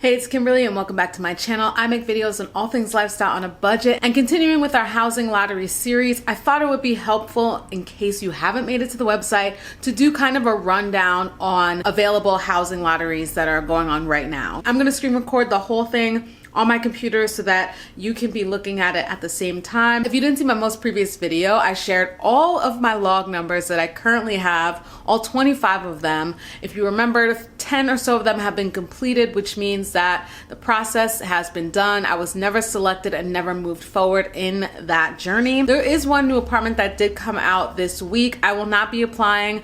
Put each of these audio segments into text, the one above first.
Hey, it's Kimberlee and welcome back to my channel. I make videos on all things lifestyle on a budget, and continuing with our housing lottery series, I thought it would be helpful in case you haven't made it to the website to do kind of a rundown on available housing lotteries that are going on right now. I'm going to screen record the whole thing on my computer so that you can be looking at it at the same time. If you didn't see my most previous video, I shared all of my log numbers that I currently have, all 25 of them. If you remember, 10 or so of them have been completed, which means that the process has been done. I was never selected and never moved forward in that journey. There is one new apartment that did come out this week. I will not be applying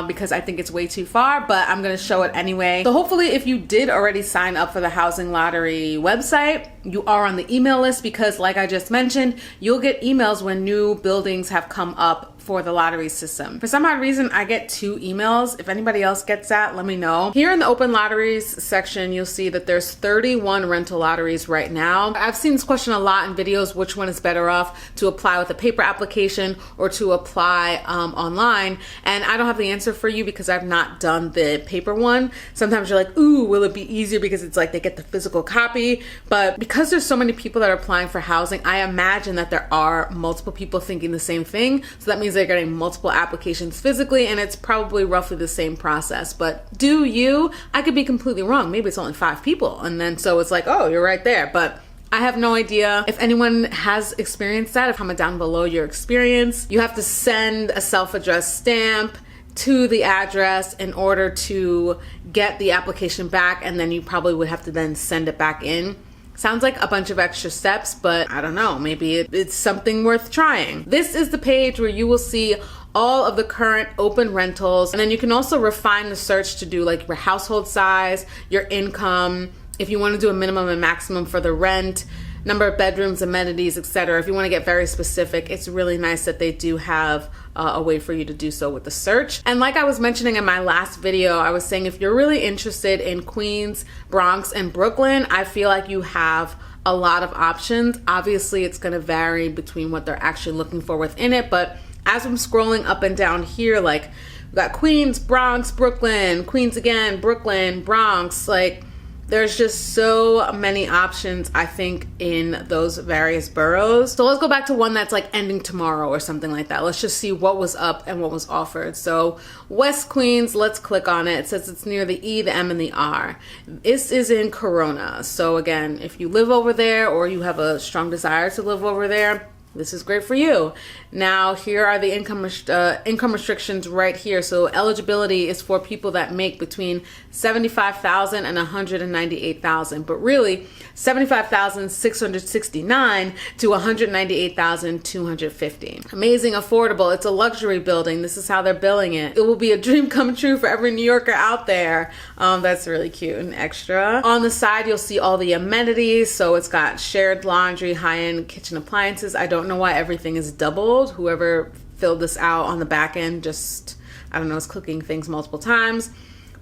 because I think it's way too far, but I'm gonna show it anyway. So hopefully if you did already sign up for the housing lottery website, you are on the email list, because like I just mentioned, you'll get emails when new buildings have come up for the lottery system. For some odd reason, I get 2 emails. If anybody else gets that, let me know. Here in the open lotteries section, you'll see that there's 31 rental lotteries right now. I've seen this question a lot in videos, which one is better off to apply with a paper application or to apply online. And I don't have the answer for you because I've not done the paper one. Sometimes you're like, ooh, will it be easier because it's like they get the physical copy? But because there's so many people that are applying for housing, I imagine that there are multiple people thinking the same thing. So that means they're getting multiple applications physically, and it's probably roughly the same process. But do you? I could be completely wrong. Maybe it's only 5 people, and then so it's like, oh, you're right there. But I have no idea. If anyone has experienced that, comment down below your experience. You have to send a self-addressed stamp to the address in order to get the application back, and then you probably would have to then send it back in. Sounds like a bunch of extra steps, but I don't know, maybe it's something worth trying. This is the page where you will see all of the current open rentals, and then you can also refine the search to do like your household size, your income, if you want to do a minimum and maximum for the rent, number of bedrooms, amenities, etc. If you want to get very specific, it's really nice that they do have a way for you to do so with the search. And like I was mentioning in my last video, I was saying if you're really interested in Queens, Bronx, and Brooklyn, I feel like you have a lot of options. Obviously, it's going to vary between what they're actually looking for within it, but as I'm scrolling up and down here, like we got Queens, Bronx, Brooklyn, Queens again, Brooklyn, Bronx, like there's just so many options, I think, in those various boroughs. So let's go back to one that's like ending tomorrow or something like that. Let's just see what was up and what was offered. So West Queens, let's click on it. It says it's near the E, the M, and the R. This is in Corona. So again, if you live over there or you have a strong desire to live over there, this is great for you. Now, here are the income restrictions right here. So eligibility is for people that make between $75,000 and $198,000, but really $75,669 to $198,250. Amazing, affordable. It's a luxury building. This is how they're billing it. It will be a dream come true for every New Yorker out there. That's really cute and extra. On the side, you'll see all the amenities. So it's got shared laundry, high-end kitchen appliances. I don't know why everything is doubled. Whoever filled this out on the back end just, I don't know, is clicking things multiple times.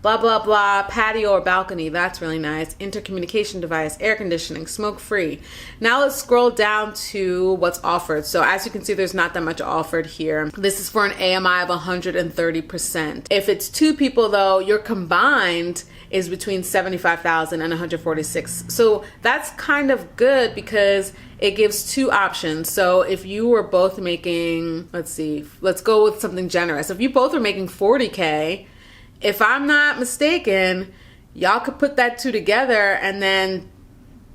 Blah, blah, blah, patio or balcony, that's really nice. Intercommunication device, air conditioning, smoke free. Now let's scroll down to what's offered. So as you can see, there's not that much offered here. This is for an AMI of 130%. If it's 2 people though, your combined is between 75,000 and 146. So that's kind of good because it gives 2 options. So if you were both making, let's see, let's go with something generous. If you both are making 40K, if I'm not mistaken, y'all could put that 2 together and then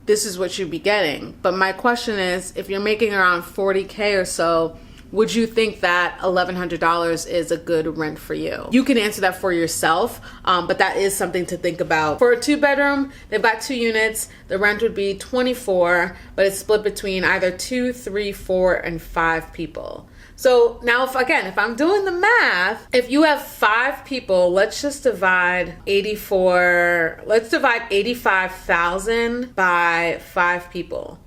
this is what you'd be getting. But my question is, if you're making around 40K or so, would you think that $1,100 is a good rent for you? You can answer that for yourself, but that is something to think about. For a 2-bedroom, they've got 2 units. The rent would be $24, but it's split between either 2, 3, 4, and 5 people. So now if I'm doing the math, if you have 5 people, let's just divide 85,000 by 5 people.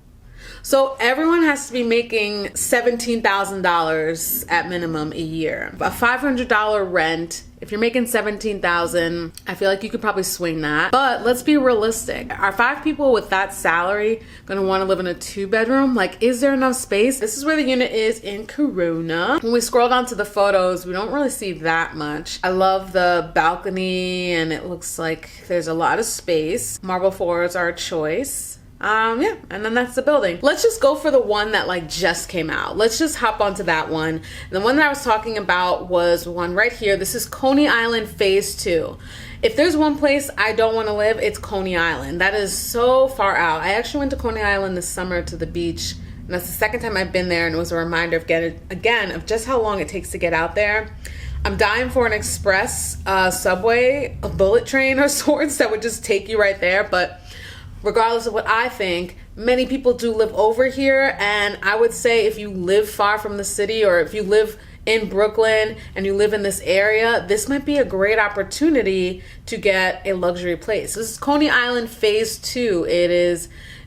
So everyone has to be making $17,000 at minimum a year. A $500 rent. If you're making $17,000, I feel like you could probably swing that. But let's be realistic. Are 5 people with that salary gonna wanna live in a 2-bedroom? Like, is there enough space? This is where the unit is in Corona. When we scroll down to the photos, we don't really see that much. I love the balcony and it looks like there's a lot of space. Marble floors are a choice. Yeah, and then that's the building. Let's just go for the one that like just came out. Let's just hop onto that one. The one that I was talking about was one right here. This is Coney Island Phase 2. If there's one place I don't want to live, it's Coney Island. That is so far out. I actually went to Coney Island this summer to the beach, and that's the second time I've been there, and it was a reminder of of just how long it takes to get out there. I'm dying for an express subway, a bullet train of sorts that would just take you right there, but regardless of what I think, many people do live over here, and I would say if you live far from the city or if you live in Brooklyn and you live in this area, this might be a great opportunity to get a luxury place. This is Coney Island Phase 2.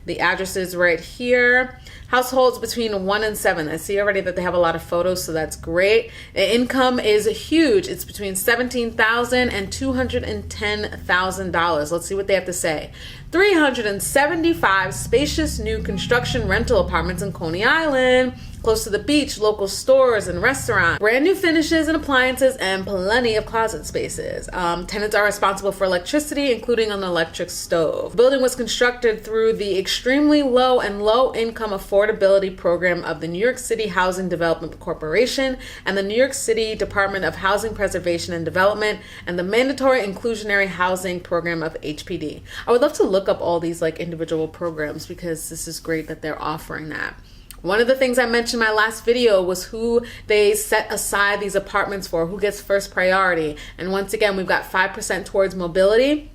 The address is right here. Households between 1 and 7. I see already that they have a lot of photos, so that's great. The income is huge. It's between $17,000 and $210,000. Let's see what they have to say. 375 spacious new construction rental apartments in Coney Island, close to the beach, local stores and restaurants, brand new finishes and appliances, and plenty of closet spaces. Tenants are responsible for electricity, including an electric stove. The building was constructed through the extremely low and low income affordability program of the New York City Housing Development Corporation and the New York City Department of Housing Preservation and Development and the mandatory inclusionary housing program of HPD. I would love to look up all these like individual programs because this is great that they're offering that. One of the things I mentioned in my last video was who they set aside these apartments for, who gets first priority. And once again, we've got 5% towards mobility,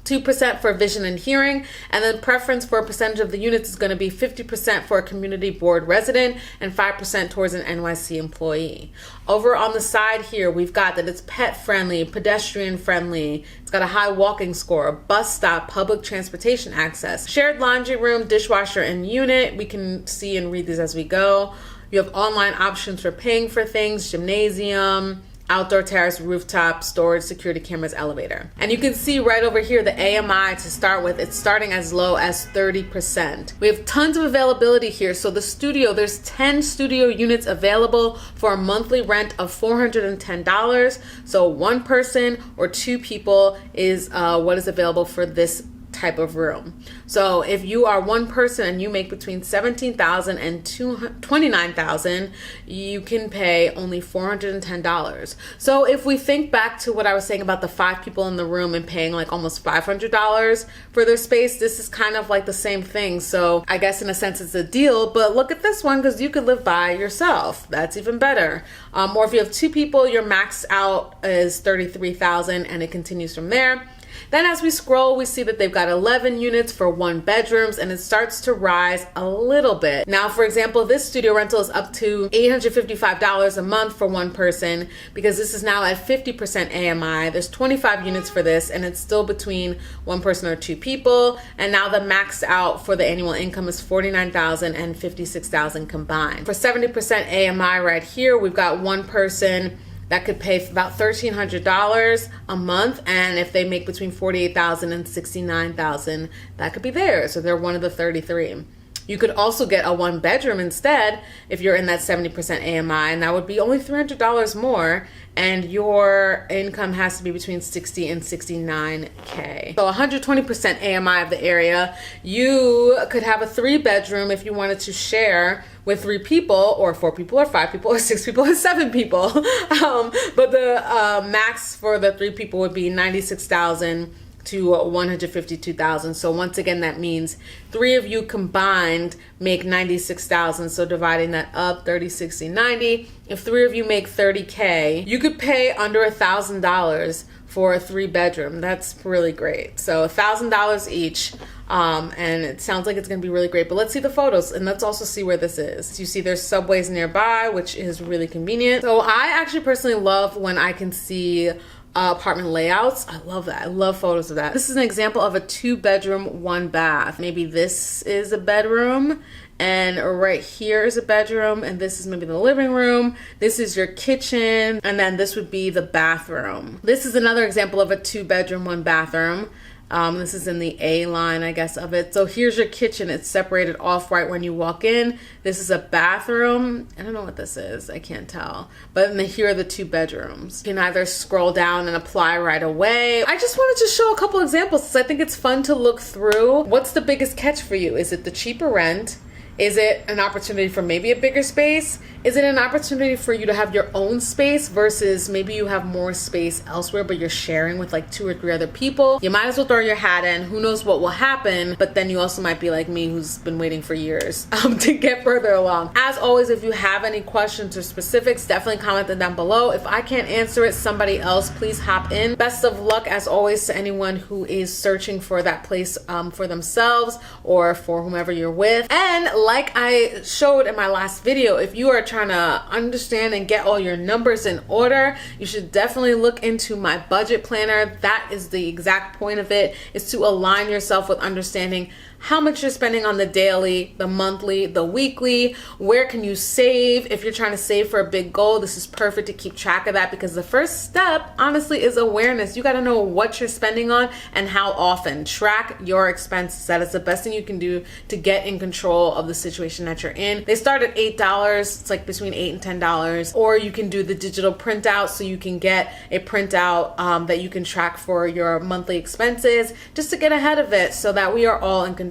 2% for vision and hearing, and then preference for a percentage of the units is going to be 50% for a community board resident and 5% towards an NYC employee. Over on the side here, we've got that it's pet friendly, pedestrian friendly, it's got a high walking score, bus stop, public transportation access, shared laundry room, dishwasher and unit. We can see and read these as we go. You have online options for paying for things, gymnasium, outdoor terrace, rooftop, storage, security cameras, elevator. And you can see right over here the AMI to start with, it's starting as low as 30%. We have tons of availability here. So the studio, there's 10 studio units available for a monthly rent of $410. So 1 person or 2 people is what is available for this type of room. So if you are 1 person and you make between $17,000 and $29,000, you can pay only $410. So if we think back to what I was saying about the 5 people in the room and paying like almost $500 for their space, this is kind of like the same thing. So I guess in a sense it's a deal, but look at this one because you could live by yourself. That's even better. Or if you have 2 people, your max out is $33,000 and it continues from there. Then as we scroll, we see that they've got 11 units for 1 bedrooms and it starts to rise a little bit. Now, for example, this studio rental is up to $855 a month for 1 person because this is now at 50% AMI. There's 25 units for this and it's still between 1 person or 2 people. And now the max out for the annual income is $49,000 and $56,000 combined. For 70% AMI right here, we've got 1 person that could pay about $1,300 a month, and if they make between $48,000 and $69,000, that could be theirs. So they're one of the 33. You could also get a 1 bedroom instead if you're in that 70% AMI, and that would be only $300 more, and your income has to be between $60 and $69K. So 120% AMI of the area. You could have a 3 bedroom if you wanted to share with 3 people or 4 people or 5 people or 6 people or 7 people. But the max for the 3 people would be $96,000 to $152,000. So once again, that means 3 of you combined make $96,000. So dividing that up, 30, 60, 90. If 3 of you make $30K, you could pay under $1,000 for a 3 bedroom. That's really great. So $1,000 each. And it sounds like it's going to be really great, but let's see the photos and let's also see where this is. You see there's subways nearby, which is really convenient. So I actually personally love when I can see apartment layouts. I love that. I love photos of that. This is an example of a 2 bedroom, 1 bath. Maybe this is a bedroom And right here is a bedroom, and this is maybe the living room. This is your kitchen, and then this would be the bathroom. This is another example of a 2-bedroom, 1-bathroom. This is in the A line, I guess, of it. So here's your kitchen. It's separated off right when you walk in. This is a bathroom. I don't know what this is. I can't tell. But then here are the 2 bedrooms. You can either scroll down and apply right away. I just wanted to show a couple examples because I think it's fun to look through. What's the biggest catch for you? Is it the cheaper rent? Is it an opportunity for maybe a bigger space? Is it an opportunity for you to have your own space versus maybe you have more space elsewhere, but you're sharing with like 2 or 3 other people? You might as well throw your hat in. Who knows what will happen? But then you also might be like me, who's been waiting for years to get further along. As always, if you have any questions or specifics, definitely comment them down below. If I can't answer it, somebody else, please hop in. Best of luck, as always, to anyone who is searching for that place for themselves or for whomever you're with. And like I showed in my last video, if you are trying to understand and get all your numbers in order, you should definitely look into my budget planner. That is the exact point of it, is to align yourself with understanding how much you're spending on the daily, the monthly, the weekly. Where can you save? If you're trying to save for a big goal, this is perfect to keep track of that, because the first step, honestly, is awareness. You got to know what you're spending on and how often. Track your expenses. That is the best thing you can do to get in control of the situation that you're in. They start at $8. It's like between $8 and $10. Or you can do the digital printout, so you can get a printout that you can track for your monthly expenses, just to get ahead of it, so that we are all in control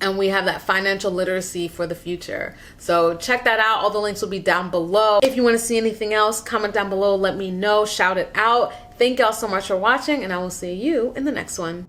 and we have that financial literacy for the future. So check that out. All the links will be down below. If you want to see anything else, comment down below, let me know, shout it out. Thank y'all so much for watching, and I will see you in the next one.